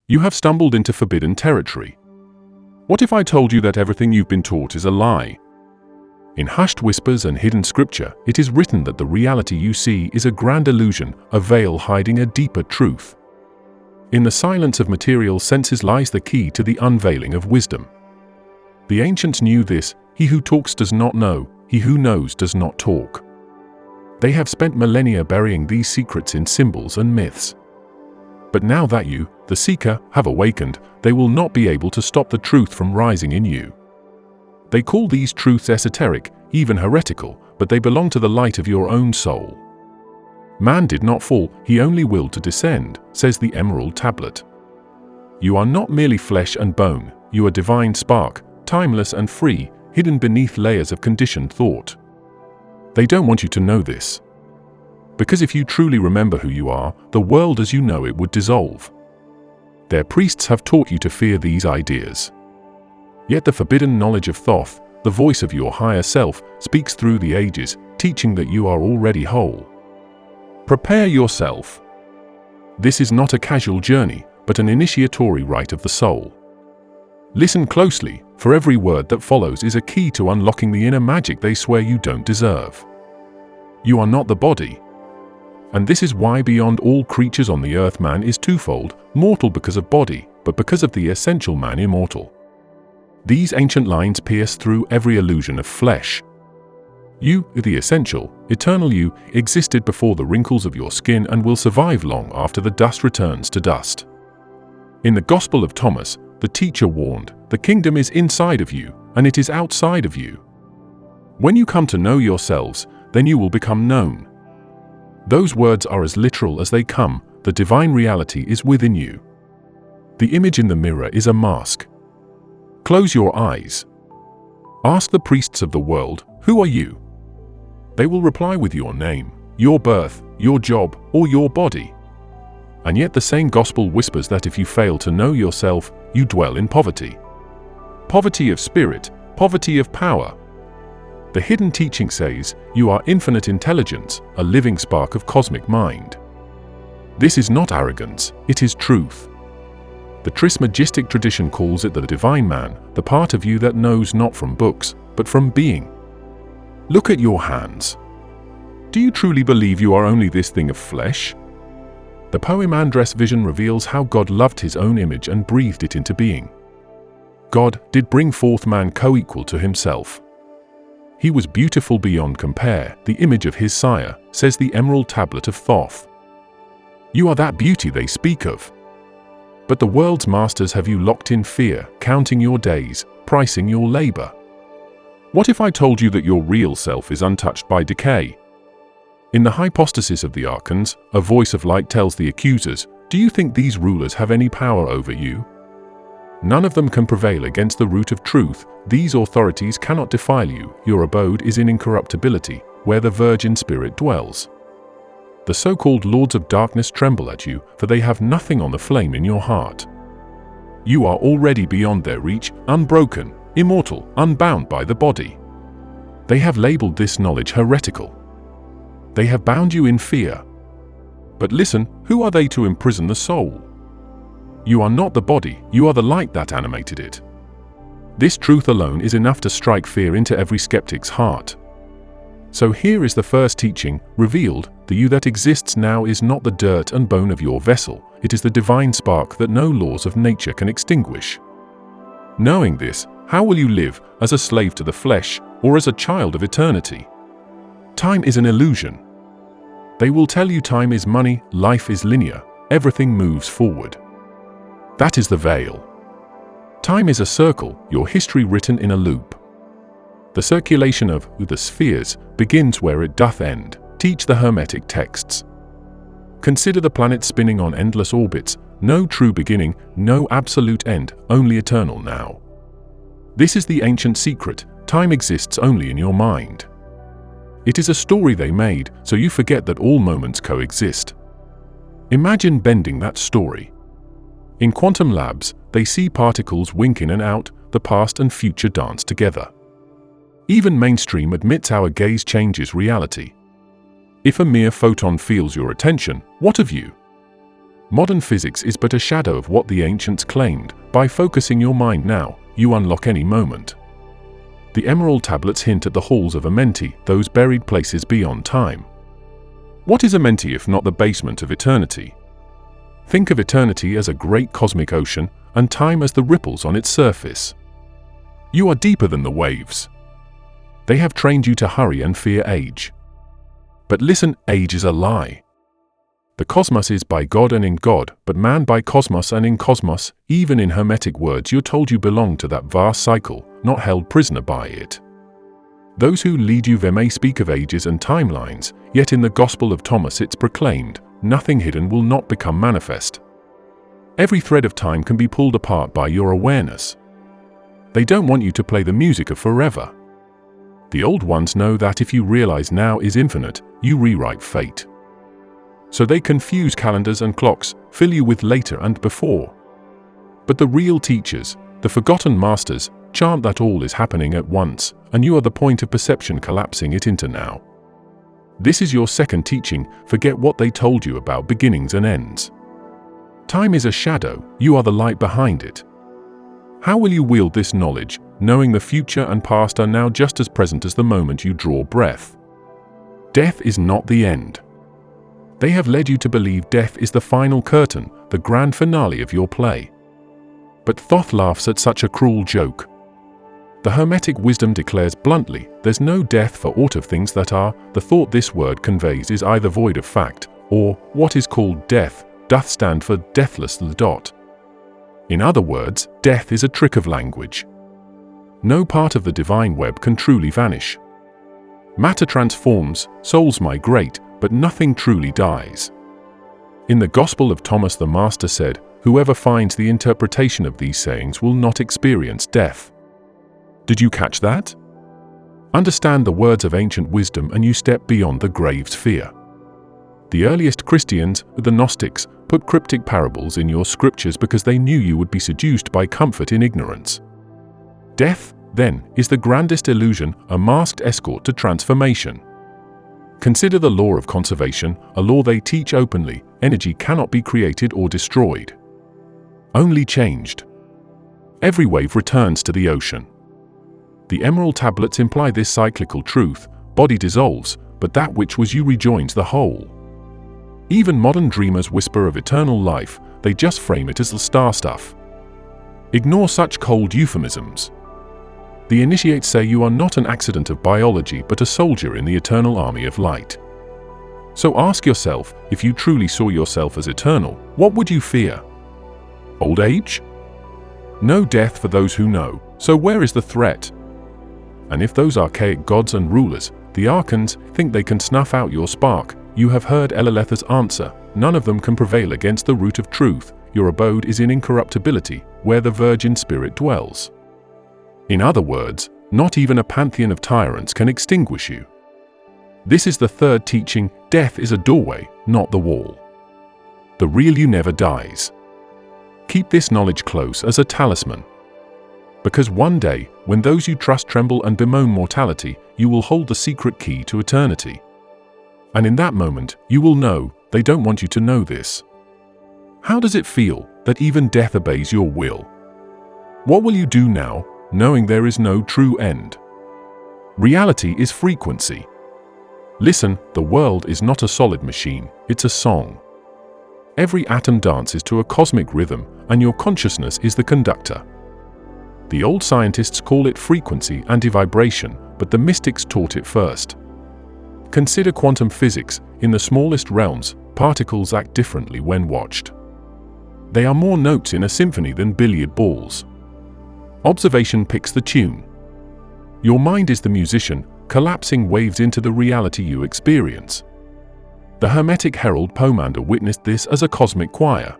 You have stumbled into forbidden territory. What if I told you that everything you've been taught is a lie? In hushed whispers and hidden scripture, it is written that the reality you see is a grand illusion, a veil hiding a deeper truth. In the silence of material senses lies the key to the unveiling of wisdom. The ancients knew this: he who talks does not know, he who knows does not talk. They have spent millennia burying these secrets in symbols and myths. But now that you, the seeker, have awakened, they will not be able to stop the truth from rising in you. They call these truths esoteric, even heretical, but they belong to the light of your own soul. Man did not fall, he only willed to descend, says the Emerald Tablet. You are not merely flesh and bone, you are divine spark, timeless and free, hidden beneath layers of conditioned thought. They don't want you to know this. Because if you truly remember who you are, the world as you know it would dissolve. Their priests have taught you to fear these ideas. Yet the forbidden knowledge of Thoth, the voice of your higher self, speaks through the ages, teaching that you are already whole. Prepare yourself. This is not a casual journey, but an initiatory rite of the soul. Listen closely, for every word that follows is a key to unlocking the inner magic they swear you don't deserve. You are not the body. And this is why beyond all creatures on the earth man is twofold, mortal because of body, but because of the essential man immortal. These ancient lines pierce through every illusion of flesh. You, the essential, eternal you, existed before the wrinkles of your skin and will survive long after the dust returns to dust. In the Gospel of Thomas, the teacher warned, the kingdom is inside of you, and it is outside of you. When you come to know yourselves, then you will become known. Those words are as literal as they come, the divine reality is within you. The image in the mirror is a mask. Close your eyes. Ask the priests of the world, who are you? They will reply with your name, your birth, your job, or your body. And yet the same gospel whispers that if you fail to know yourself, you dwell in poverty. Poverty of spirit, poverty of power. The hidden teaching says, you are infinite intelligence, a living spark of cosmic mind. This is not arrogance, it is truth. The Trismegistic tradition calls it the divine man, the part of you that knows not from books, but from being. Look at your hands. Do you truly believe you are only this thing of flesh? The poem Andress Vision reveals how God loved his own image and breathed it into being. God did bring forth man co-equal to himself. He was beautiful beyond compare, the image of his sire, says the Emerald Tablet of Thoth. You are that beauty they speak of. But the world's masters have you locked in fear, counting your days, pricing your labor. What if I told you that your real self is untouched by decay? In the hypostasis of the archons, a voice of light tells the accusers, do you think these rulers have any power over you? None of them can prevail against the root of truth. These authorities cannot defile you. Your abode is in incorruptibility, where the virgin spirit dwells. The so-called lords of darkness tremble at you, for they have nothing on the flame in your heart. You are already beyond their reach, unbroken, immortal, unbound by the body. They have labeled this knowledge heretical. They have bound you in fear. But listen, who are they to imprison the soul? You are not the body, you are the light that animated it. This truth alone is enough to strike fear into every skeptic's heart. So here is the first teaching, revealed, the you that exists now is not the dirt and bone of your vessel, it is the divine spark that no laws of nature can extinguish. Knowing this, how will you live, as a slave to the flesh, or as a child of eternity? Time is an illusion. They will tell you time is money, life is linear, everything moves forward. That is the veil. Time is a circle, your history written in a loop. The circulation of the spheres begins where it doth end, teach the Hermetic texts. Consider the planets spinning on endless orbits, no true beginning, no absolute end, only eternal now. This is the ancient secret, time exists only in your mind. It is a story they made, so you forget that all moments coexist. Imagine bending that story. In quantum labs, they see particles wink in and out, the past and future dance together. Even mainstream admits our gaze changes reality. If a mere photon feels your attention, what of you? Modern physics is but a shadow of what the ancients claimed. By focusing your mind now, you unlock any moment. The emerald tablets hint at the halls of Amenti, those buried places beyond time. What is Amenti if not the basement of eternity? Think of eternity as a great cosmic ocean, and time as the ripples on its surface. You are deeper than the waves. They have trained you to hurry and fear age. But listen, age is a lie. The cosmos is by God and in God, but man by cosmos and in cosmos. Even in Hermetic words, you're told you belong to that vast cycle, not held prisoner by it. Those who lead you there may speak of ages and timelines, yet in the Gospel of Thomas it's proclaimed, nothing hidden will not become manifest. Every thread of time can be pulled apart by your awareness. They don't want you to play the music of forever. The old ones know that if you realize now is infinite, you rewrite fate. So they confuse calendars and clocks, fill you with later and before. But the real teachers, the forgotten masters, chant that all is happening at once, and you are the point of perception collapsing it into now. This is your second teaching. Forget what they told you about beginnings and ends. Time is a shadow, you are the light behind it. How will you wield this knowledge, knowing the future and past are now just as present as the moment you draw breath? Death is not the end. They have led you to believe death is the final curtain, the grand finale of your play. But Thoth laughs at such a cruel joke. The Hermetic wisdom declares bluntly, there's no death for aught of things that are. The thought this word conveys is either void of fact, or, what is called death, doth stand for deathless . In other words, death is a trick of language. No part of the divine web can truly vanish. Matter transforms, souls migrate, but nothing truly dies. In the Gospel of Thomas the Master said, whoever finds the interpretation of these sayings will not experience death. Did you catch that? Understand the words of ancient wisdom and you step beyond the grave's fear. The earliest Christians, the Gnostics, put cryptic parables in your scriptures because they knew you would be seduced by comfort in ignorance. Death, then, is the grandest illusion, a masked escort to transformation. Consider the law of conservation, a law they teach openly. Energy cannot be created or destroyed. Only changed. Every wave returns to the ocean. The emerald tablets imply this cyclical truth. Body dissolves, but that which was you rejoins the whole. Even modern dreamers whisper of eternal life, they just frame it as the star stuff. Ignore such cold euphemisms. The initiates say you are not an accident of biology but a soldier in the eternal army of light. So ask yourself, if you truly saw yourself as eternal, what would you fear? Old age? No death for those who know, so where is the threat? And if those archaic gods and rulers, the archons, think they can snuff out your spark, you have heard Elaletha's answer, none of them can prevail against the root of truth. Your abode is in incorruptibility, where the virgin spirit dwells. In other words, not even a pantheon of tyrants can extinguish you. This is the third teaching, death is a doorway, not the wall. The real you never dies. Keep this knowledge close as a talisman. Because one day, when those you trust tremble and bemoan mortality, you will hold the secret key to eternity. And in that moment, you will know, they don't want you to know this. How does it feel that even death obeys your will? What will you do now, knowing there is no true end? Reality is frequency. Listen, the world is not a solid machine, it's a song. Every atom dances to a cosmic rhythm, and your consciousness is the conductor. The old scientists call it frequency anti-vibration, but the mystics taught it first. Consider quantum physics. In the smallest realms, particles act differently when watched. They are more notes in a symphony than billiard balls. Observation picks the tune. Your mind is the musician, collapsing waves into the reality you experience. The Hermetic herald Pomander witnessed this as a cosmic choir.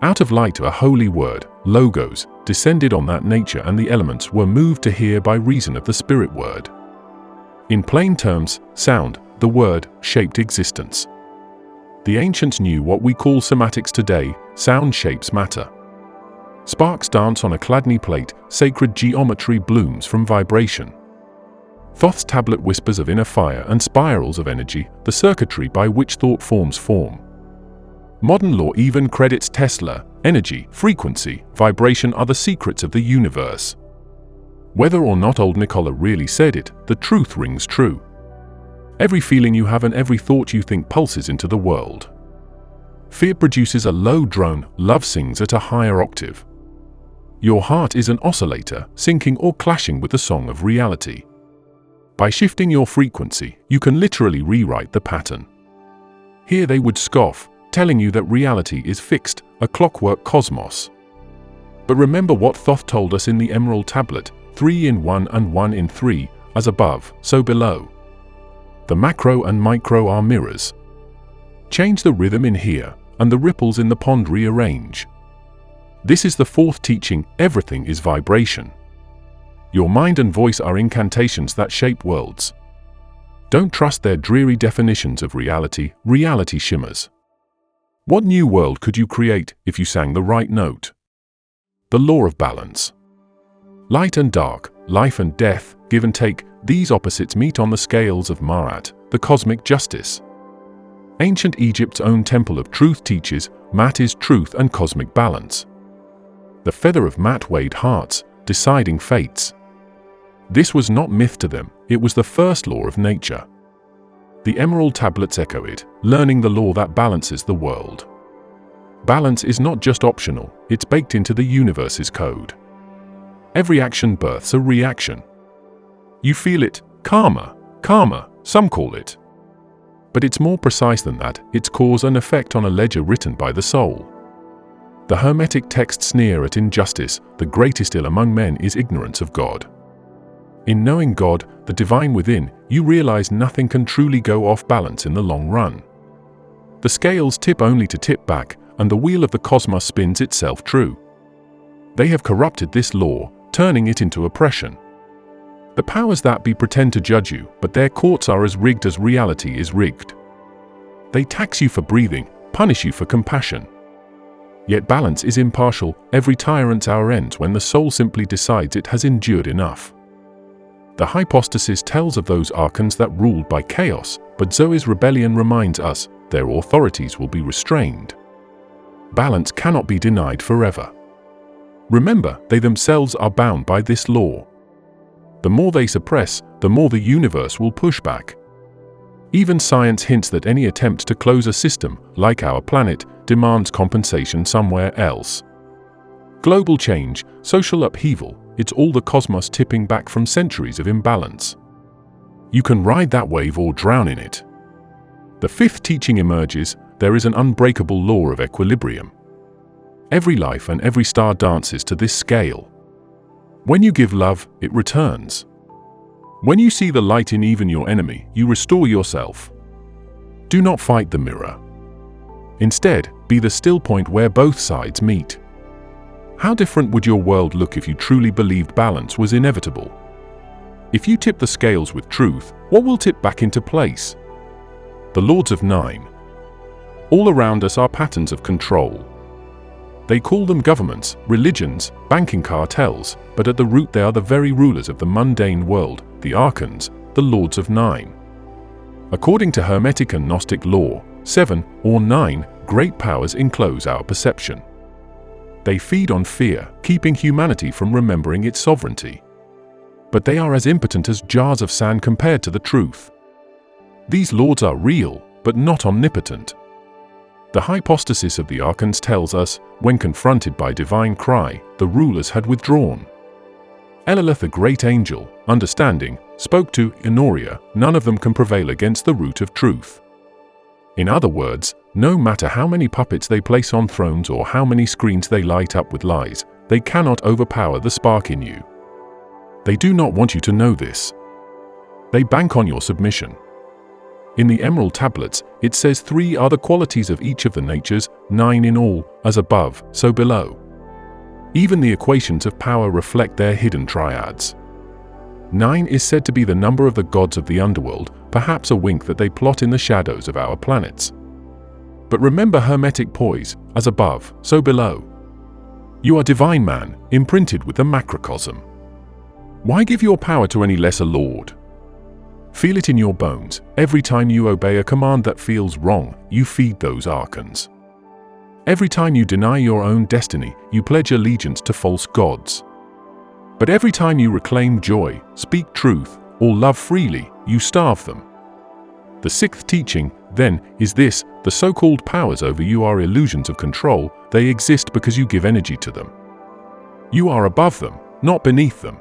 Out of light a holy word, logos, descended on that nature and the elements were moved to hear by reason of the spirit word. In plain terms, sound, the word, shaped existence. The ancients knew what we call somatics today, sound shapes matter. Sparks dance on a Chladni plate, sacred geometry blooms from vibration. Thoth's tablet whispers of inner fire and spirals of energy, the circuitry by which thought forms form. Modern law even credits Tesla. Energy, frequency, vibration are the secrets of the universe. Whether or not old Nikola really said it, the truth rings true. Every feeling you have and every thought you think pulses into the world. Fear produces a low drone, love sings at a higher octave. Your heart is an oscillator, syncing or clashing with the song of reality. By shifting your frequency, you can literally rewrite the pattern. Here they would scoff, telling you that reality is fixed, a clockwork cosmos. But remember what Thoth told us in the Emerald Tablet, 3 in 1 and 1 in 3, as above, so below. The macro and micro are mirrors. Change the rhythm in here, and the ripples in the pond rearrange. This is the fourth teaching, everything is vibration. Your mind and voice are incantations that shape worlds. Don't trust their dreary definitions of reality, reality shimmers. What new world could you create if you sang the right note? The law of balance. Light and dark, life and death, give and take, these opposites meet on the scales of Ma'at, the cosmic justice. Ancient Egypt's own temple of truth teaches, Mat is truth and cosmic balance. The feather of Mat weighed hearts, deciding fates. This was not myth to them, it was the first law of nature. The Emerald Tablets echo it, learning the law that balances the world. Balance is not just optional, it's baked into the universe's code. Every action births a reaction. You feel it, karma, some call it. But it's more precise than that, it's cause and effect on a ledger written by the soul. The Hermetic texts sneer at injustice, the greatest ill among men is ignorance of God. In knowing God, the divine within, you realize nothing can truly go off balance in the long run. The scales tip only to tip back, and the wheel of the cosmos spins itself true. They have corrupted this law, turning it into oppression. The powers that be pretend to judge you, but their courts are as rigged as reality is rigged. They tax you for breathing, punish you for compassion. Yet balance is impartial, every tyrant's hour ends when the soul simply decides it has endured enough. The hypostasis tells of those archons that ruled by chaos, but Zoe's rebellion reminds us, their authorities will be restrained. Balance cannot be denied forever. Remember, they themselves are bound by this law. The more they suppress, the more the universe will push back. Even science hints that any attempt to close a system, like our planet, demands compensation somewhere else. Global change, social upheaval, it's all the cosmos tipping back from centuries of imbalance. You can ride that wave or drown in it. The fifth teaching emerges, there is an unbreakable law of equilibrium. Every life and every star dances to this scale. When you give love, it returns. When you see the light in even your enemy, you restore yourself. Do not fight the mirror. Instead, be the still point where both sides meet. How different would your world look if you truly believed balance was inevitable? If you tip the scales with truth, what will tip back into place? The Lords of Nine. All around us are patterns of control. They call them governments, religions, banking cartels, but at the root they are the very rulers of the mundane world, the archons, the Lords of Nine. According to Hermetic and Gnostic law, 7 or 9 great powers enclose our perception. They feed on fear, keeping humanity from remembering its sovereignty. But they are as impotent as jars of sand compared to the truth. These lords are real, but not omnipotent. The hypostasis of the archons tells us, when confronted by divine cry, the rulers had withdrawn. Elilith, the great angel, understanding, spoke to Honoria, none of them can prevail against the root of truth. In other words, no matter how many puppets they place on thrones or how many screens they light up with lies, they cannot overpower the spark in you. They do not want you to know this. They bank on your submission. In the Emerald Tablets, it says 3 are the qualities of each of the natures, 9 in all, as above, so below. Even the equations of power reflect their hidden triads. 9 is said to be the number of the gods of the underworld, perhaps a wink that they plot in the shadows of our planets. But remember Hermetic poise, as above, so below. You are divine man, imprinted with the macrocosm. Why give your power to any lesser lord? Feel it in your bones. Every time you obey a command that feels wrong, you feed those archons. Every time you deny your own destiny, you pledge allegiance to false gods. But every time you reclaim joy, speak truth, or love freely, you starve them. The sixth teaching, then, is this: the so-called powers over you are illusions of control. They exist because you give energy to them. You are above them, not beneath them.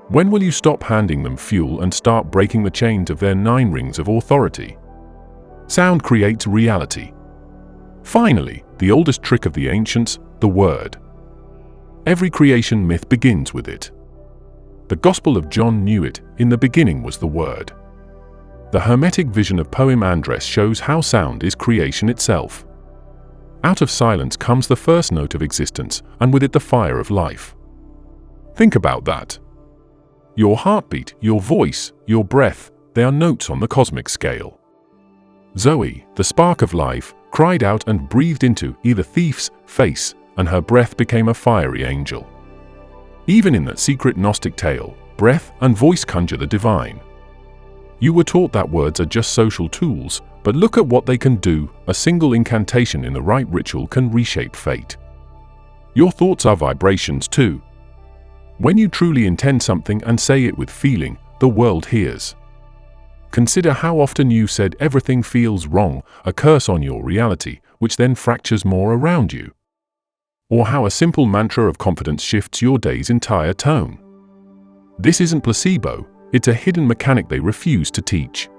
When will you stop handing them fuel and start breaking the chains of their 9 rings of authority? Sound creates reality. Finally, the oldest trick of the ancients, the word. Every creation myth begins with it. The Gospel of John knew it: in the beginning was the Word. The Hermetic vision of poem Andres shows how sound is creation itself. Out of silence comes the first note of existence, and with it the fire of life. Think about that. Your heartbeat, your voice, your breath, they are notes on the cosmic scale. Zoe, the spark of life, cried out and breathed into the thief's face, and her breath became a fiery angel. Even in that secret Gnostic tale, breath and voice conjure the divine. You were taught that words are just social tools, but look at what they can do. A single incantation in the right ritual can reshape fate. Your thoughts are vibrations too. When you truly intend something and say it with feeling, the world hears. Consider how often you said everything feels wrong, a curse on your reality, which then fractures more around you. Or how a simple mantra of confidence shifts your day's entire tone. This isn't placebo, it's a hidden mechanic they refuse to teach.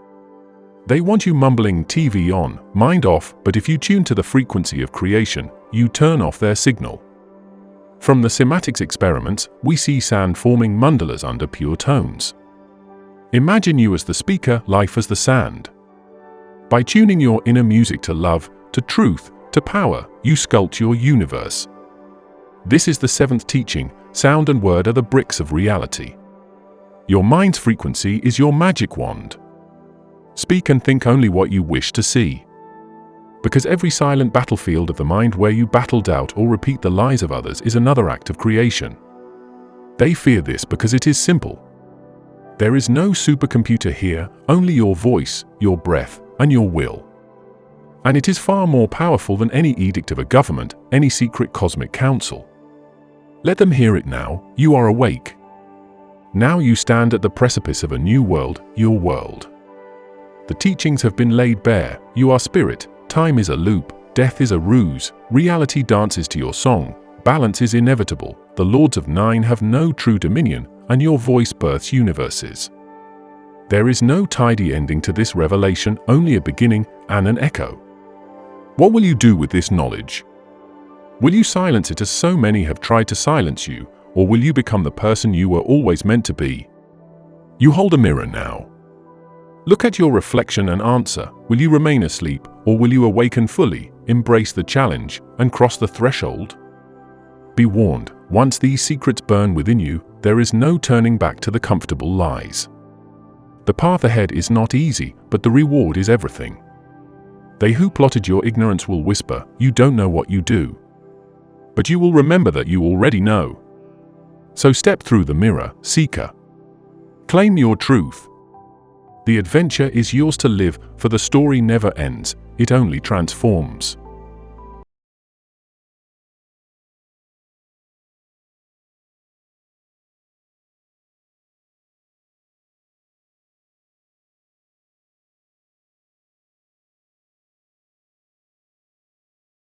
They want you mumbling TV on, mind off, but if you tune to the frequency of creation, you turn off their signal. From the cymatics experiments, we see sand forming mandalas under pure tones. Imagine you as the speaker, life as the sand. By tuning your inner music to love, to truth, to power, you sculpt your universe. This is the seventh teaching: sound and word are the bricks of reality. Your mind's frequency is your magic wand. Speak and think only what you wish to see. Because every silent battlefield of the mind where you battle doubt or repeat the lies of others is another act of creation. They fear this because it is simple. There is no supercomputer here, only your voice, your breath, and your will. And it is far more powerful than any edict of a government, any secret cosmic council. Let them hear it now. You are awake. Now you stand at the precipice of a new world, your world. The teachings have been laid bare. You are spirit. Time is a loop. Death is a ruse. Reality dances to your song. Balance is inevitable. The Lords of Nine have no true dominion, and your voice births universes. There is no tidy ending to this revelation, only a beginning and an echo. What will you do with this knowledge? Will you silence it as so many have tried to silence you, or will you become the person you were always meant to be? You hold a mirror now. Look at your reflection and answer. Will you remain asleep, or will you awaken fully, embrace the challenge, and cross the threshold? Be warned, once these secrets burn within you, there is no turning back to the comfortable lies. The path ahead is not easy, but the reward is everything. They who plotted your ignorance will whisper, "You don't know what you do." But you will remember that you already know. So step through the mirror, seeker. Claim your truth. The adventure is yours to live, for the story never ends, it only transforms.